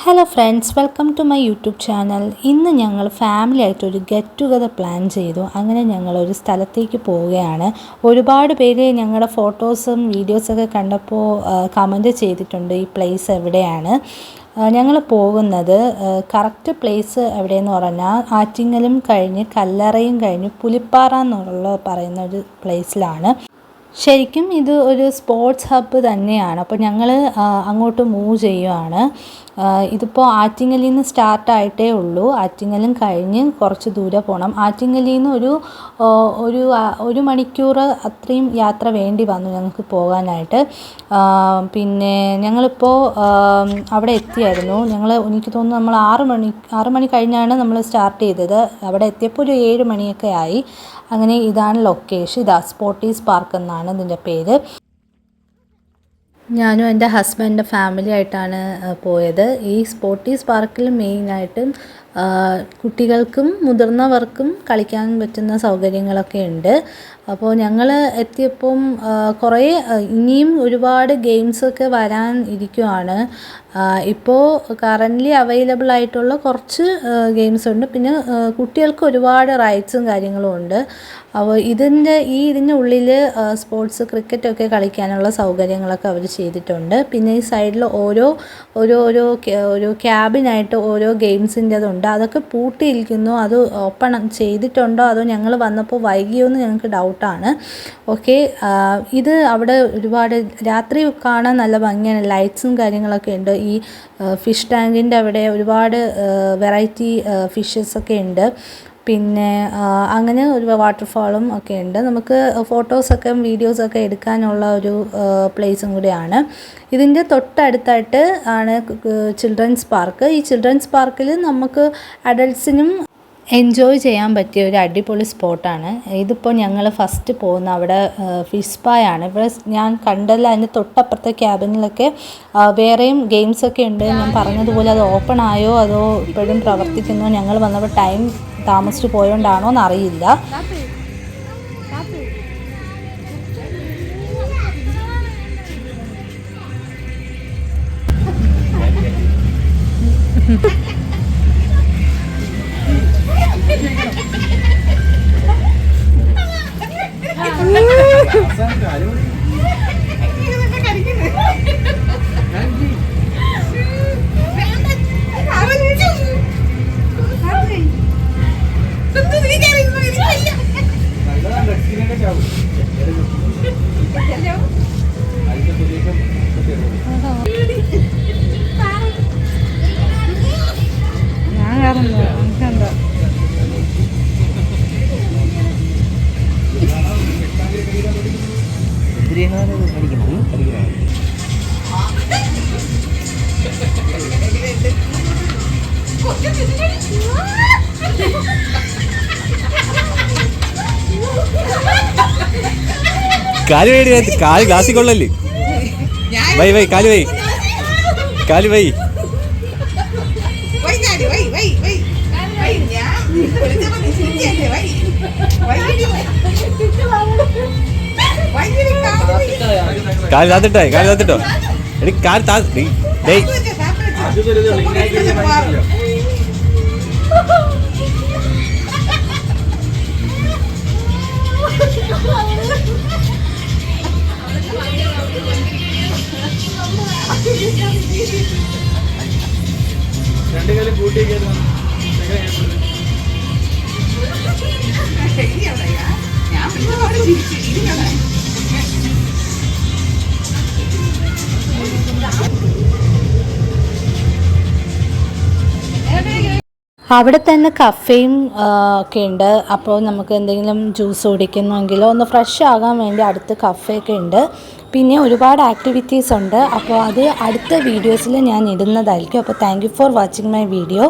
Hello friends, welcome to my YouTube channel. ഇന്ന് ഞങ്ങൾ family ആയിട്ടൊരു ഗെറ്റ് ടുഗദർ പ്ലാൻ ചെയ്തു. അങ്ങനെ ഞങ്ങളൊരു സ്ഥലത്തേക്ക് പോവുകയാണ്. ഒരുപാട് പേര് ഞങ്ങളുടെ ഫോട്ടോസും വീഡിയോസൊക്കെ കണ്ടപ്പോൾ കമൻറ്റ് ചെയ്തിട്ടുണ്ട് ഈ പ്ലേസ് എവിടെയാണ്. ഞങ്ങൾ പോകുന്നത് കറക്റ്റ് പ്ലേസ് എവിടെയെന്ന് പറഞ്ഞാൽ ആറ്റിങ്ങലും കഴിഞ്ഞ് കല്ലറയും കഴിഞ്ഞ് പുലിപ്പാറ എന്നുള്ള പറയുന്ന ഒരു പ്ലേസിലാണ്. ശരിക്കും ഇത് ഒരു സ്പോർട്സ് ഹബ്ബ് തന്നെയാണ്. അപ്പോൾ ഞങ്ങൾ അങ്ങോട്ട് മൂവ് ചെയ്യുവാണ്. ഇതിപ്പോൾ ആറ്റിങ്ങലിൽ നിന്ന് സ്റ്റാർട്ടായിട്ടേ ഉള്ളൂ. ആറ്റിങ്ങലും കഴിഞ്ഞ് കുറച്ച് ദൂരെ പോകണം. ആറ്റിങ്ങലിൽ നിന്ന് ഒരു മണിക്കൂർ അത്രയും യാത്ര വേണ്ടി വന്നു ഞങ്ങൾക്ക് പോകാനായിട്ട്. പിന്നെ ഞങ്ങളിപ്പോൾ അവിടെ എത്തിയായിരുന്നു. എനിക്ക് തോന്നുന്നു നമ്മൾ 6 മണി കഴിഞ്ഞാണ് നമ്മൾ സ്റ്റാർട്ട് ചെയ്തത്. അവിടെ എത്തിയപ്പോൾ ഒരു 7 മണിയൊക്കെ ആയി. അങ്ങനെ ഇതാണ് ലൊക്കേഷൻ. ഇതാ സ്പോർട്ടീസ് പാർക്ക് എന്നാണ് ഇതിൻ്റെ പേര്. ഞാനും എൻ്റെ ഹസ്ബൻഡിൻ്റെ ഫാമിലി ആയിട്ടാണ് പോയത്. ഈ സ്പോർട്ടീസ് പാർക്കിൽ മെയിനായിട്ടും കുട്ടികൾക്കും മുതിർന്നവർക്കും കളിക്കാൻ പറ്റുന്ന സൗകര്യങ്ങളൊക്കെ ഉണ്ട്. അപ്പോൾ ഞങ്ങൾ എത്തിയപ്പം കുറേ ഇനിയും ഒരുപാട് ഗെയിംസൊക്കെ വരാൻ ഇരിക്കുവാണ്. ഇപ്പോൾ കറൻ്റ്ലി അവൈലബിൾ ആയിട്ടുള്ള കുറച്ച് ഗെയിംസ് ഉണ്ട്. പിന്നെ കുട്ടികൾക്ക് ഒരുപാട് റൈഡ്സും കാര്യങ്ങളും ഉണ്ട്. അപ്പോൾ ഇതിൻ്റെ ഉള്ളിൽ സ്പോർട്സ് ക്രിക്കറ്റൊക്കെ കളിക്കാനുള്ള സൗകര്യങ്ങളൊക്കെ അവർ ചെയ്തിട്ടുണ്ട്. പിന്നെ ഈ സൈഡിൽ ഓരോ ക്യാബിനായിട്ട് ഓരോ ഗെയിംസിൻ്റെതുണ്ട്. അതൊക്കെ പൂട്ടിയിരിക്കുന്നു. അത് ഓപ്പൺ ചെയ്തിട്ടുണ്ടോ അതോ ഞങ്ങൾ വന്നപ്പോൾ വൈകിയോ എന്ന് ഞങ്ങൾക്ക് ഡൗട്ടാണ്. ഓക്കെ, ഇത് അവിടെ ഒരുപാട് രാത്രി കാണാൻ നല്ല ഭംഗിയാണ്. ലൈറ്റ്സും കാര്യങ്ങളൊക്കെ ഉണ്ട്. ഈ ഫിഷ് ടാങ്കിൻ്റെ അവിടെ ഒരുപാട് വെറൈറ്റി ഫിഷസൊക്കെ ഉണ്ട്. പിന്നെ അങ്ങനെ ഒരു വാട്ടർഫാളും ഒക്കെ ഉണ്ട്. നമുക്ക് ഫോട്ടോസൊക്കെ വീഡിയോസൊക്കെ എടുക്കാനുള്ള ഒരു പ്ലേസും കൂടിയാണ്. ഇതിൻ്റെ തൊട്ടടുത്തായിട്ട് ആണ് ചിൽഡ്രൻസ് പാർക്ക്. ഈ ചിൽഡ്രൻസ് പാർക്കിൽ നമുക്ക് അഡൾട്ട്സിനും എൻജോയ് ചെയ്യാൻ പറ്റിയ ഒരു അടിപൊളി സ്പോട്ടാണ്. ഇതിപ്പോൾ ഞങ്ങൾ ഫസ്റ്റ് പോകുന്ന അവിടെ ഫിഷ് സ്പായാണ്. ഇവിടെ ഞാൻ കണ്ടല്ല, അതിൻ്റെ തൊട്ടപ്പുറത്തെ ക്യാബിനിലൊക്കെ വേറെയും ഗെയിംസൊക്കെ ഉണ്ട്. ഞാൻ പറഞ്ഞതുപോലെ അത് ഓപ്പൺ ആയോ അതോ ഇപ്പോഴും പ്രവർത്തിക്കുന്നോ, ഞങ്ങൾ വന്നപ്പോൾ ടൈം താമസിച്ച് പോയോണ്ടാണോ എന്നറിയില്ല. കാല് വേടി, കാല് ഗ്ലാസ്സിൽ കൊള്ളല്ലേ. വൈ കാല് വൈ കാല് താത്തിട്ടോ എടി കാല് ഡേയ്. രണ്ട് കാലം കൂട്ടിയേക്കാൻ അവിടെ തന്നെ കഫേയും ഒക്കെ ഉണ്ട്. അപ്പോൾ നമുക്ക് എന്തെങ്കിലും ജ്യൂസ് കുടിക്കുന്നെങ്കിലോ ഒന്ന് ഫ്രഷ് ആകാൻ വേണ്ടി അടുത്ത് കഫേയൊക്കെ ഉണ്ട്. പിന്നെ ഒരുപാട് ആക്ടിവിറ്റീസ് ഉണ്ട്. അപ്പോൾ അത് അടുത്ത വീഡിയോസിൽ ഞാൻ ഇടുന്നതായിരിക്കും. അപ്പോൾ thank you for watching my video.